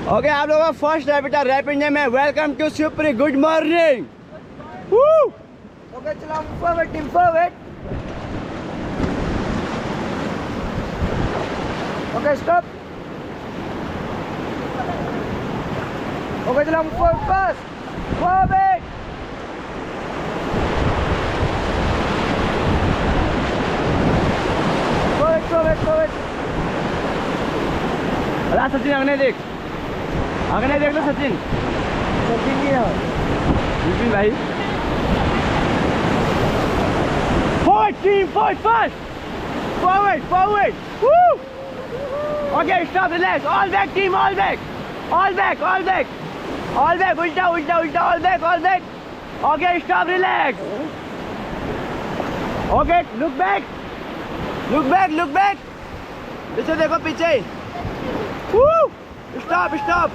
Okay, आप लोगों का फर्स्ट रैपिड रैपिड नेम है वेलकम टू सुप्री, गुड मॉर्निंग। ओके चलो forward team forward. Okay stop. Okay चलो फोकस फॉरवर्ड। फॉरवर्ड। अरे सचिन अगने देख लो सचिन सचिन ही है विपिन भाई। Forward team, forward. Okay stop, relax, all back team, all back, उल्टा, all back. Okay stop, relax. Okay look back, पीछे देखो, पीछे। Stop,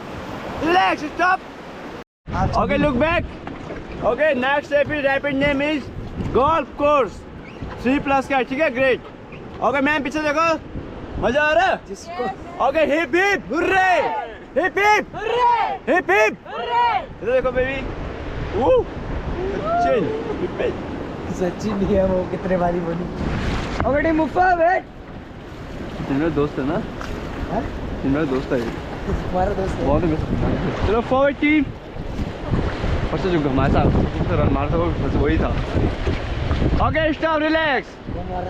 relax, stop. Okay look back. Okay next rapid name is golf course 3+ का, ठीक है, great. Okay ma'am पीछे देखो, मजा आ रहा है जिसको ओके हिप हिप हुर्रे, इधर देखो बेबी। सचिन ही है वो, कितने बारी बोली। Okay team move forward. मेरा दोस्त है ना, मेरा दोस्त है, हमारा दोस्त है। बहुत। चलो फॉरवर्ड टीम। परसों जो हमारे साथ रन मारा था वो वही था। Okay stop, relax.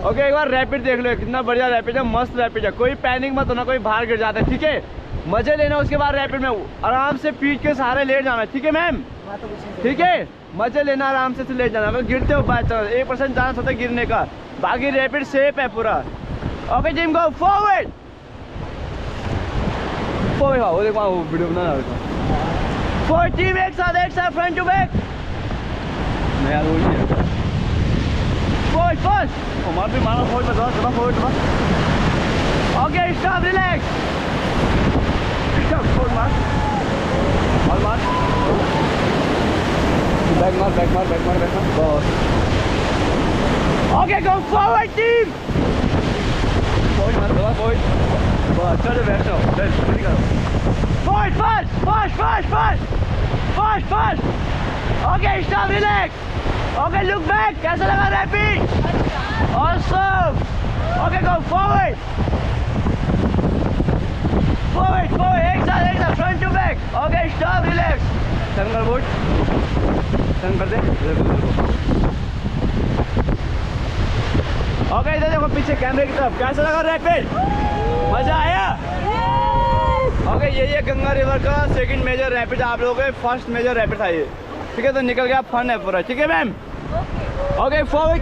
ओके एक बार रैपिड देख लो, कितना बढ़िया रैपिड है, मस्त रैपिड है। कोई पैनिक मत होना, कोई बाहर गिर जाता है, ठीक है। मजे लेना, उसके बाद रैपिड में आराम से पीठ के सहारे लेट जाना, ठीक है मैम, ठीक है। मजे लेना, आराम से लेट जाना। अगर गिरते हो बाय चांस 1% चांस होता है गिरने का, बाकी रैपिड सेफ है पूरा। Okay team go forward. हाँ वो देखो, वो वीडियो बना रहा था। फॉरवर्ड टीम, एक साथ फ्रंट टू बैक। मैं यार वो नहीं है फॉरवर्ड हमारे भी मारा, forward. Okay stop, relax, stop, forward मार, और मार, बैक मार बस। Okay go forward team, forward मार, दबा फॉरवर्ड, बस चलो बैठो, जल्दी करो। Forward fast. Okay stop, relax. Okay look back, कैसा लगा rapid? Awesome. Okay go forward, एक साथ front to back. Okay stop, relax, turn कर बोर्ड, टर्न कर दे। ओके इधर देखो, पीछे कैमरे की तरफ, कैसा लगा रैपिड? मजा आया? ओके ये गंगा रिवर का सेकंड मेजर रैपिड, आप लोगों के फर्स्ट मेजर रैपिड था ये, ठीक है। तो निकल गया, फन है पूरा, ठीक है मैम। Okay forward.